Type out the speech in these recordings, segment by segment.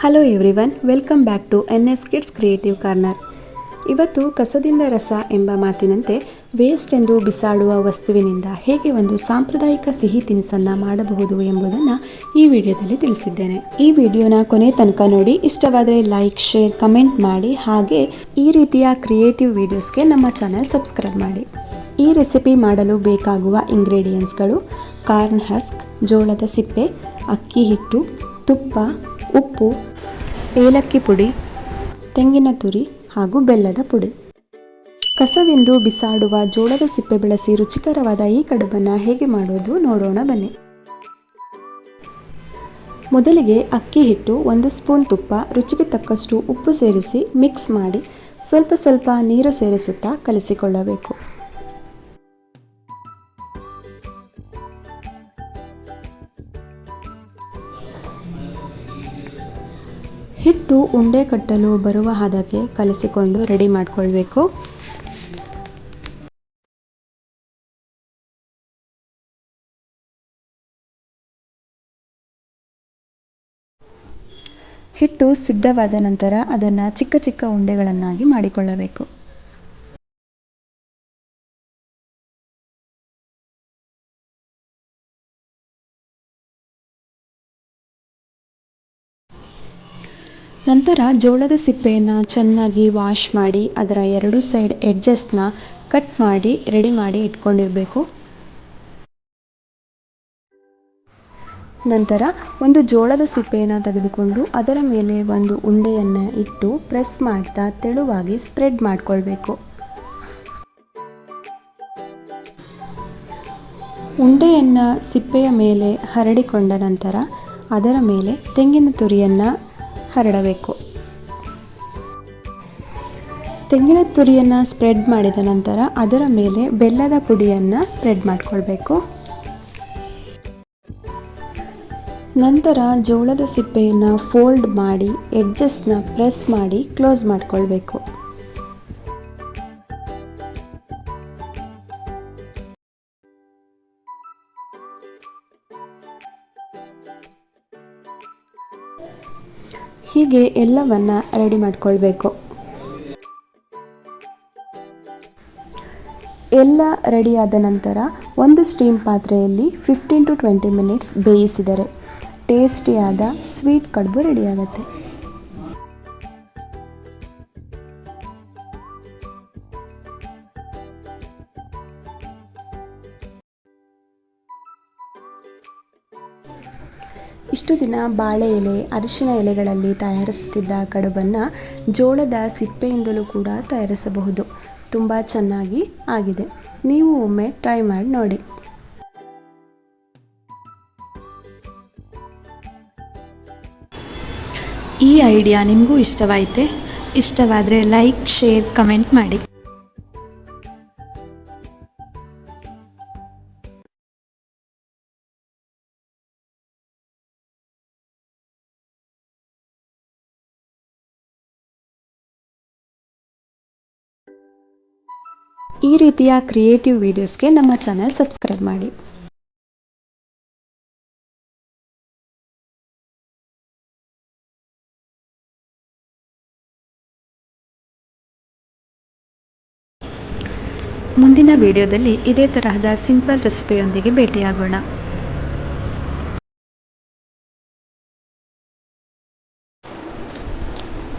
Hello everyone, welcome back to NS kids creative corner. ಇವತ್ತು ಕಸದಿಂದ ರಸ ಎಂಬ ಮಾತಿನಂತೆ ವೇಸ್ಟ್ ಎಂದು ಬಿಸಾಡುವ ವಸ್ತುವಿನಿಂದ ಹೇಗೆ ಒಂದು ಸಾಂಪ್ರದಾಯಿಕ ಸಿಹಿ ತಿನಿಸನ್ನು ಮಾಡಬಹುದು ಎಂಬುದನ್ನು ಈ ವಿಡಿಯೋದಲ್ಲಿ ತಿಳಿಸಿದ್ದೇನೆ. ಈ ವಿಡಿಯೋನ ಕೊನೆ ತನಕ ನೋಡಿ, ಇಷ್ಟವಾದರೆ ಲೈಕ್, ಶೇರ್, ಕಮೆಂಟ್ ಮಾಡಿ. ಹಾಗೆ ಈ ರೀತಿಯ ಕ್ರಿಯೇಟಿವ್ ವಿಡಿಯೋಸ್ಗೆ ನಮ್ಮ ಚಾನೆಲ್ ಸಬ್ಸ್ಕ್ರೈಬ್ ಮಾಡಿ. ಈ ರೆಸಿಪಿ ಮಾಡಲು ಬೇಕಾಗುವ ಇಂಗ್ರೀಡಿಯೆಂಟ್ಸ್ಗಳು: ಕಾರ್ನ್ ಹಸ್ಕ್, ಜೋಳದ ಸಿಪ್ಪೆ, ಅಕ್ಕಿ ಹಿಟ್ಟು, ತುಪ್ಪ, ಉಪ್ಪು, ಏಲಕ್ಕಿ ಪುಡಿ, ತೆಂಗಿನ ತುರಿ ಹಾಗೂ ಬೆಲ್ಲದ ಪುಡಿ. ಕಸವೆಂದು ಬಿಸಾಡುವ ಜೋಳದ ಸಿಪ್ಪೆ ಬಳಸಿ ರುಚಿಕರವಾದ ಈ ಕಡುಬನ್ನು ಹೇಗೆ ಮಾಡೋದು ನೋಡೋಣ ಬನ್ನಿ. ಮೊದಲಿಗೆ ಅಕ್ಕಿ ಹಿಟ್ಟು, 1 ಸ್ಪೂನ್ ತುಪ್ಪ, ರುಚಿಗೆ ತಕ್ಕಷ್ಟು ಉಪ್ಪು ಸೇರಿಸಿ ಮಿಕ್ಸ್ ಮಾಡಿ ಸ್ವಲ್ಪ ಸ್ವಲ್ಪ ನೀರು ಸೇರಿಸುತ್ತಾ ಕಲಿಸಿಕೊಳ್ಳಬೇಕು. ಹಿಟ್ಟು ಉಂಡೆ ಕಟ್ಟಲು ಬರುವ ಹದಕ್ಕೆ ಕಲಸಿಕೊಂಡು ರೆಡಿ ಮಾಡಿಕೊಳ್ಬೇಕು. ಹಿಟ್ಟು ಸಿದ್ಧವಾದ ನಂತರ ಅದನ್ನು ಚಿಕ್ಕ ಚಿಕ್ಕ ಉಂಡೆಗಳನ್ನಾಗಿ ಮಾಡಿಕೊಳ್ಳಬೇಕು. ನಂತರ ಜೋಳದ ಸಿಪ್ಪೆಯನ್ನು ಚೆನ್ನಾಗಿ ವಾಶ್ ಮಾಡಿ ಅದರ 2 ಸೈಡ್ ಎಡ್ಜಸ್ನ ಕಟ್ ಮಾಡಿ ರೆಡಿ ಮಾಡಿ ಇಟ್ಕೊಂಡಿರಬೇಕು. ನಂತರ ಒಂದು ಜೋಳದ ಸಿಪ್ಪೆಯನ್ನು ತೆಗೆದುಕೊಂಡು ಅದರ ಮೇಲೆ ಒಂದು ಉಂಡೆಯನ್ನು ಇಟ್ಟು ಪ್ರೆಸ್ ಮಾಡ್ತಾ ತೆಳುವಾಗಿ ಸ್ಪ್ರೆಡ್ ಮಾಡಿಕೊಳ್ಬೇಕು. ಉಂಡೆಯನ್ನು ಸಿಪ್ಪೆಯ ಮೇಲೆ ಹರಡಿಕೊಂಡ ನಂತರ ಅದರ ಮೇಲೆ ತೆಂಗಿನ ತುರಿಯನ್ನು ಹರಡಬೇಕು. ತೆಂಗಿನ ತುರಿಯನ್ನು ಸ್ಪ್ರೆಡ್ ಮಾಡಿದ ನಂತರ ಅದರ ಮೇಲೆ ಬೆಲ್ಲದ ಪುಡಿಯನ್ನು ಸ್ಪ್ರೆಡ್ ಮಾಡಿಕೊಳ್ಬೇಕು. ನಂತರ ಜೋಳದ ಸಿಪ್ಪೆಯನ್ನು ಫೋಲ್ಡ್ ಮಾಡಿ ಎಡ್ಜಸ್ನ ಪ್ರೆಸ್ ಮಾಡಿ ಕ್ಲೋಸ್ ಮಾಡಿಕೊಳ್ಬೇಕು. ಹೀಗೆ ಎಲ್ಲವನ್ನ ರೆಡಿ ಮಾಡಿಕೊಳ್ಬೇಕು. ಎಲ್ಲ ರೆಡಿಯಾದ ನಂತರ ಒಂದು ಸ್ಟೀಮ್ ಪಾತ್ರೆಯಲ್ಲಿ 15 to 20 ಮಿನಿಟ್ಸ್ ಬೇಯಿಸಿದರೆ ಟೇಸ್ಟಿಯಾದ ಸ್ವೀಟ್ ಕಡುಬು ರೆಡಿಯಾಗುತ್ತೆ. ಇಷ್ಟು ದಿನ ಬಾಳೆ ಎಲೆ, ಅರಿಶಿನ ಎಲೆಗಳಲ್ಲಿ ತಯಾರಿಸುತ್ತಿದ್ದ ಕಡುಬನ್ನು ಜೋಳದ ಸಿಪ್ಪೆಯಿಂದಲೂ ಕೂಡ ತಯಾರಿಸಬಹುದು. ತುಂಬ ಚೆನ್ನಾಗಿ ಆಗಿದೆ. ನೀವು ಒಮ್ಮೆ ಟ್ರೈ ಮಾಡಿ ನೋಡಿ. ಈ ಐಡಿಯಾ ನಿಮಗೂ ಇಷ್ಟವಾಯಿತೆ? ಇಷ್ಟವಾದರೆ ಲೈಕ್, ಶೇರ್, ಕಮೆಂಟ್ ಮಾಡಿ. ಈ ರೀತಿಯ ಕ್ರಿಯೇಟಿವ್ ವಿಡಿಯೋಸ್ಗೆ ನಮ್ಮ ಚಾನೆಲ್ ಸಬ್ಸ್ಕ್ರೈಬ್ ಮಾಡಿ. ಮುಂದಿನ ವಿಡಿಯೋದಲ್ಲಿ ಇದೇ ತರಹದ ಸಿಂಪಲ್ ರೆಸಿಪಿಯೊಂದಿಗೆ ಭೇಟಿಯಾಗೋಣ.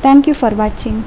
Thank you for watching.